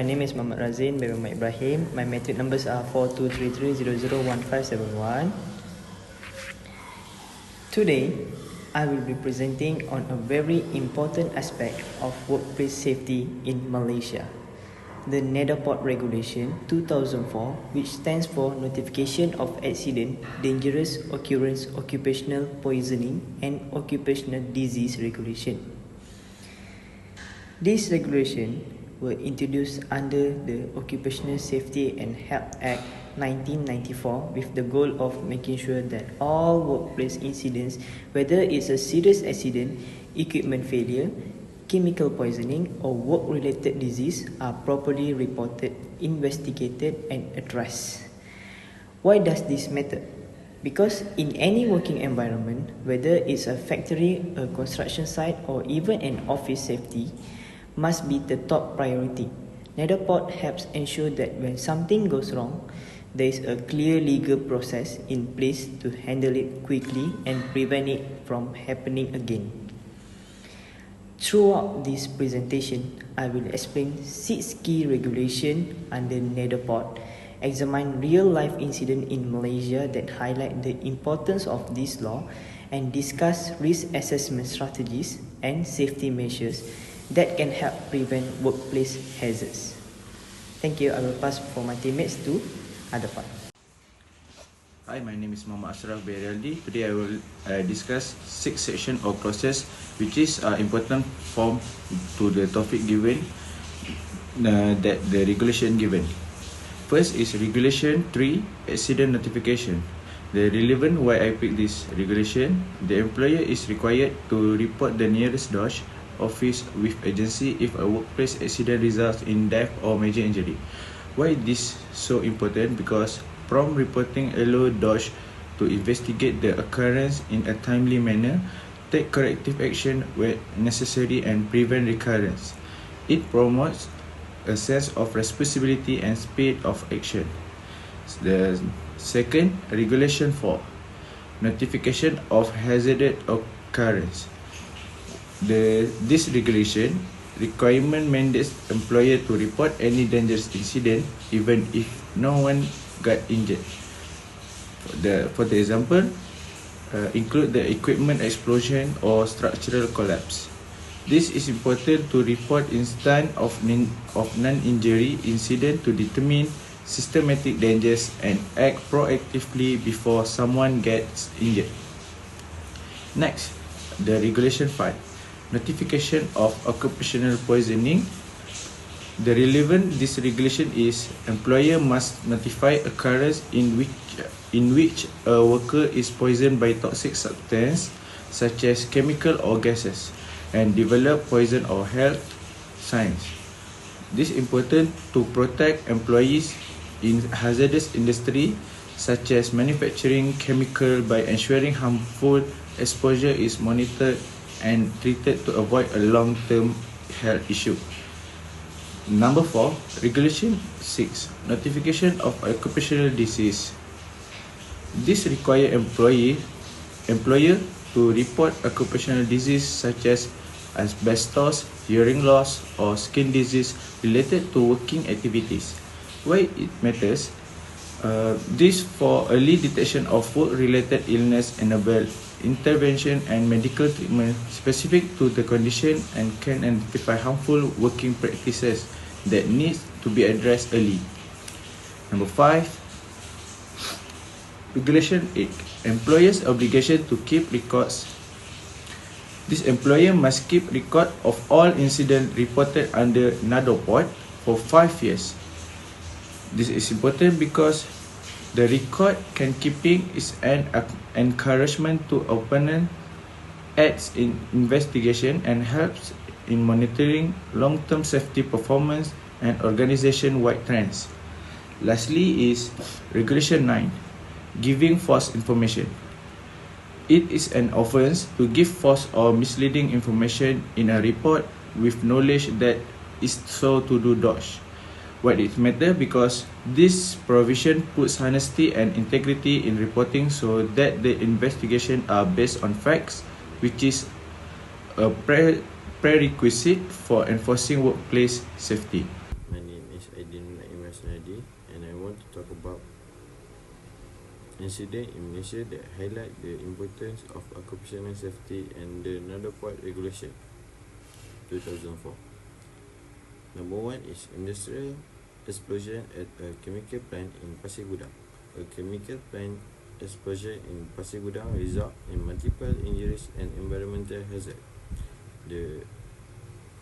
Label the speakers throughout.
Speaker 1: name is Muhammad Razin bin Muhammad Ibrahim. My metric numbers are 4233001571. Today, I will be presenting on a very important aspect of workplace safety in Malaysia, the NADOOPOD Regulation 2004, which stands for Notification of Accident, Dangerous Occurrence, Occupational Poisoning and Occupational Disease Regulation. This regulation were introduced under the Occupational Safety and Health Act 1994 with the goal of making sure that all workplace incidents, whether it's a serious accident, equipment failure, chemical poisoning or work-related disease, are properly reported, investigated and addressed. Why does this matter? Because in any working environment, whether it's a factory, a construction site or even an office, safety must be the top priority. NADOOPOD helps ensure that when something goes wrong, there is a clear legal process in place to handle it quickly and prevent it from happening again. Throughout this presentation, I will explain 6 key regulations under NADOOPOD, examine real-life incidents in Malaysia that highlight the importance of this law, and discuss risk assessment strategies and safety measures that can help prevent workplace hazards. Thank you. I will pass for my teammates to other part.
Speaker 2: Hi, my name is Muhammad Ashraf Beraldi. Today I will discuss 6 sections or clauses which is important form to the topic given that the regulation given. First is Regulation 3, Accident Notification. The relevant why I pick this regulation, the employer is required to report the nearest DOSH office with agency if a workplace accident results in death or major injury. Why this so important? Because prompt reporting allow DOSH to investigate the occurrence in a timely manner, take corrective action where necessary and prevent recurrence. It promotes a sense of responsibility and speed of action. The second, Regulation 4, Notification of Hazardous Occurrence. This regulation requirement mandates employer to report any dangerous incident even if no one got injured. For the example, include the equipment explosion or structural collapse. This is important to report instance of non-injury incident to determine systematic dangers and act proactively before someone gets injured. Next, the Regulation 5, Notification of Occupational Poisoning. The relevant this regulation is employer must notify occurrence in which a worker is poisoned by toxic substance such as chemical or gases and develop poison or health signs. This is important to protect employees in hazardous industry such as manufacturing chemical by ensuring harmful exposure is monitored and treated to avoid a long-term health issue. Number 4, Regulation 6, Notification of Occupational Disease. This requires employer to report occupational disease such as asbestos, hearing loss or skin disease related to working activities. Why it matters? This for early detection of work-related illness enable intervention and medical treatment specific to the condition and can identify harmful working practices that need to be addressed early. Number 5, Regulation 8, Employer's obligation to keep records. This employer must keep record of all incidents reported under NADOOPOD for 5 years. This is important because the record keeping is an encouragement to opponent, aids in investigation and helps in monitoring long-term safety performance and organization-wide trends. Lastly is Regulation 9, Giving false information. It is an offense to give false or misleading information in a report with knowledge that is so to do DOSH. Why it matter? Because this provision puts honesty and integrity in reporting so that the investigation are based on facts, which is a prerequisite for enforcing workplace safety.
Speaker 3: My name is Asnadi, and I want to talk about incident in Malaysia that highlight the importance of occupational safety and the NADOOPOD Regulation 2004. Number one is industrial explosion at a chemical plant in Pasir Gudang. A chemical plant explosion in Pasir Gudang result in multiple injuries and environmental hazard. The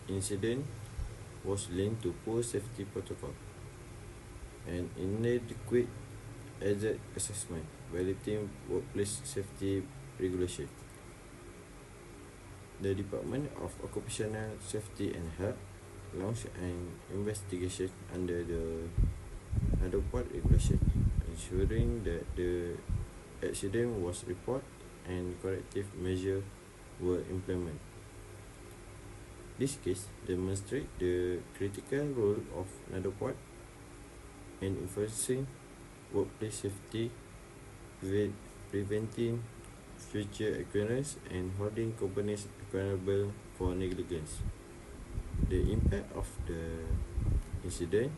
Speaker 3: incident was linked to poor safety protocol and inadequate hazard assessment, violating workplace safety regulation. The Department of Occupational Safety and Health launched an investigation under the NADOOPOD Regulation, ensuring that the accident was reported and corrective measures were implemented. This case demonstrates the critical role of NADOOPOD in enforcing workplace safety, preventing future occurrence, and holding companies accountable for negligence. The impact of the incident: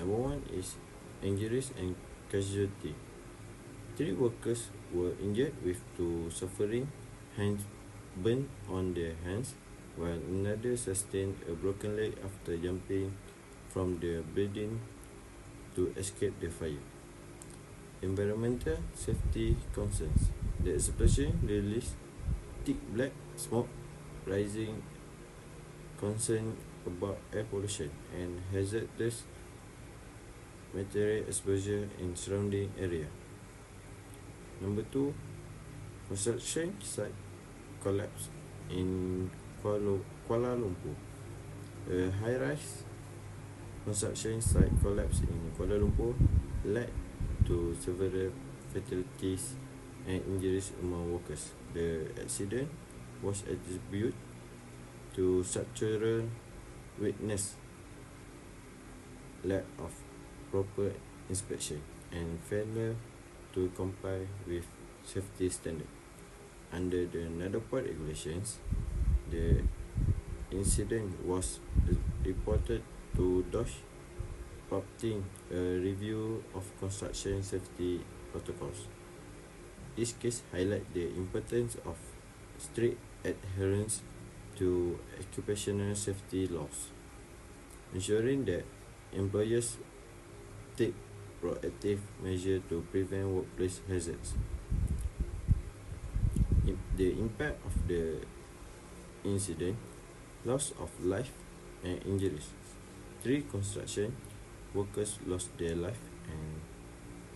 Speaker 3: number one is injuries and casualty. 3 workers were injured with 2 suffering hands burn on their hands, while another sustained a broken leg after jumping from the building to escape the fire. Environmental safety concerns: the explosion released thick black smoke, raising concern about air pollution and hazardous material exposure in surrounding area. Number 2, construction site collapse in Kuala Lumpur. A high-rise construction site collapse in Kuala Lumpur led to several fatalities and injuries among workers. The accident was attributed to structural weakness, lack of proper inspection, and failure to comply with safety standards. Under the NADOOPOD regulations, the incident was reported to DOSH, prompting a review of construction safety protocols. This case highlights the importance of strict adherence to occupational safety laws, ensuring that employers take proactive measures to prevent workplace hazards. The impact of the incident: loss of life and injuries. 3 construction workers lost their life, and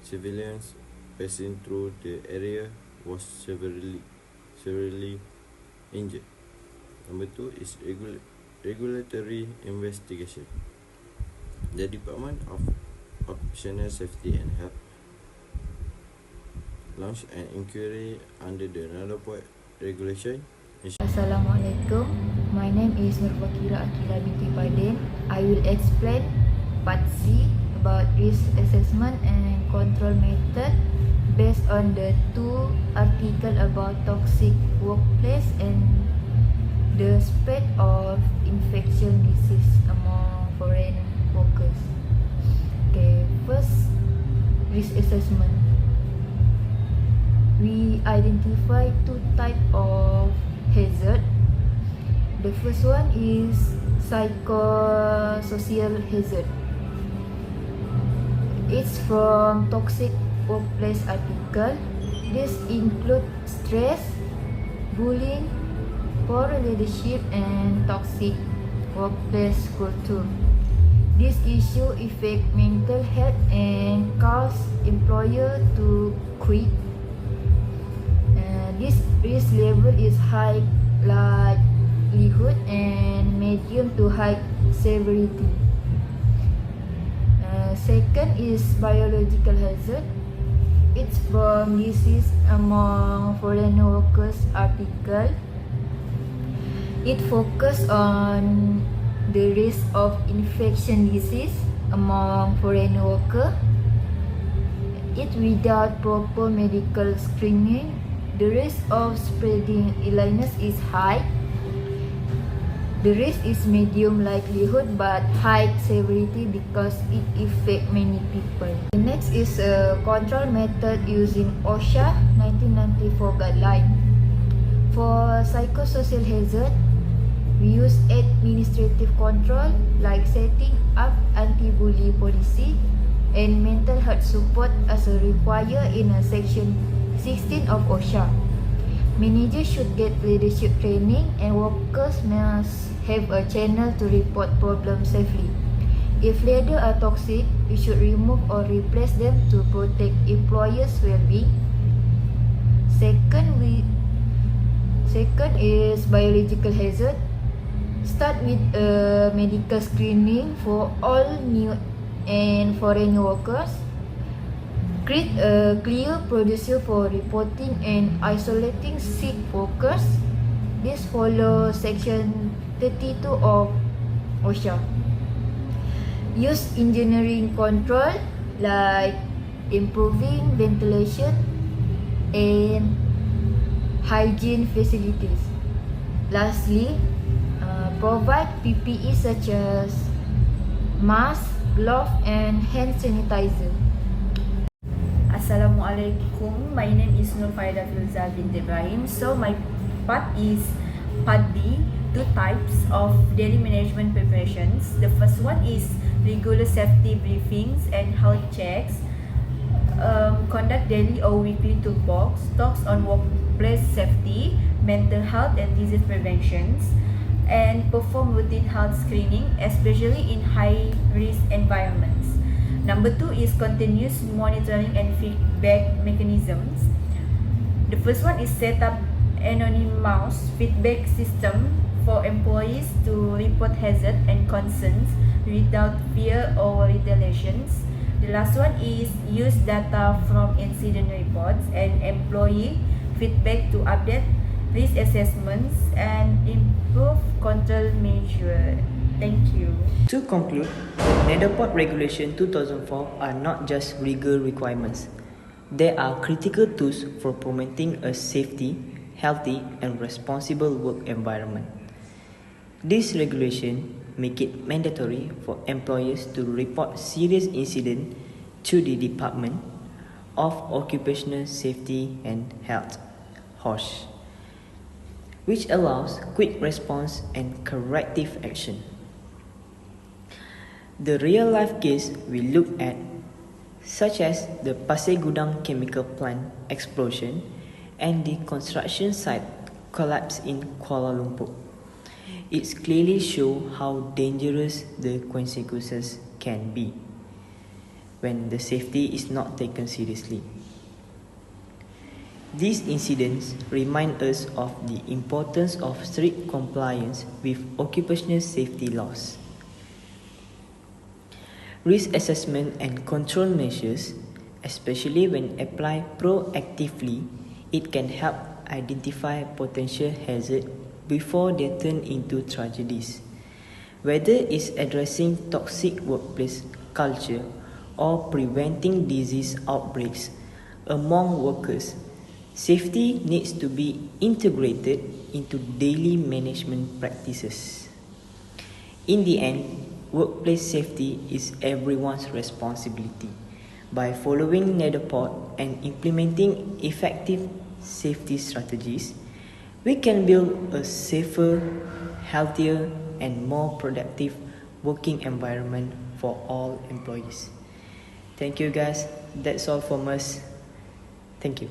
Speaker 3: civilians passing through the area was severely injured. Number 2 is regulatory investigation. The Department of Occupational Safety and Health launched an inquiry under the NADOOPOD Regulation.
Speaker 4: Assalamualaikum. My name is Nurfakira Akila binti Padin. I will explain part C about risk assessment and control method based on the 2 articles about toxic workplace and the spread of infection disease among foreign workers. Okay, first, risk assessment. We identify 2 types of hazard. The first one is psychosocial hazard. It's from toxic workplace article. This include stress, bullying, poor leadership, and toxic workplace culture. This issue affect mental health and cause employer to quit. This risk level is high likelihood and medium to high severity. Second is biological hazard. It's from disease among foreign workers article. It focuses on the risk of infection disease among foreign workers. It without proper medical screening, the risk of spreading illness is high. The risk is medium likelihood but high severity because it affects many people. The next is a control method using OSHA 1994 guideline. For psychosocial hazard, we use administrative control like setting up anti-bully policy and mental health support as required in Section 16 of OSHA. Managers should get leadership training and workers must have a channel to report problems safely. If leaders are toxic, we should remove or replace them to protect employers' well-being. Second is biological hazard. Start with a medical screening for all new and foreign workers. Create a clear procedure for reporting and isolating sick workers. This follows Section 32 of OSHA. Use engineering control like improving ventilation and hygiene facilities. Lastly, provide PPE such as mask, glove and hand sanitizer.
Speaker 5: Assalamualaikum. My name is Nur Faida Filza binti Ibrahim. So my part is part B, 2 types of daily management preparations. The first one is regular safety briefings and health checks. Conduct daily or weekly toolbox talks on workplace safety, mental health and disease preventions, and perform routine health screening, especially in high-risk environments. Number 2 is continuous monitoring and feedback mechanisms. The first one is set up anonymous feedback system for employees to report hazard and concerns without fear or retaliations. The last one is use data from incident reports and employee feedback to update risk assessments and improve control measures. Thank you.
Speaker 1: To conclude, NADOOPOD Regulation 2004 are not just legal requirements. They are critical tools for promoting a safety, healthy and responsible work environment. This regulation make it mandatory for employers to report serious incident to the Department of Occupational Safety and Health, HOSH, which allows quick response and corrective action. The real-life case we look at, such as the Pasir Gudang chemical plant explosion and the construction site collapse in Kuala Lumpur, it clearly shows how dangerous the consequences can be when the safety is not taken seriously. These incidents remind us of the importance of strict compliance with occupational safety laws. Risk assessment and control measures, especially when applied proactively, it can help identify potential hazards before they turn into tragedies. Whether it's addressing toxic workplace culture or preventing disease outbreaks among workers, safety needs to be integrated into daily management practices. In the end, workplace safety is everyone's responsibility. By following NADOOPOD and implementing effective safety strategies, we can build a safer, healthier, and more productive working environment for all employees. Thank you guys. That's all from us. Thank you.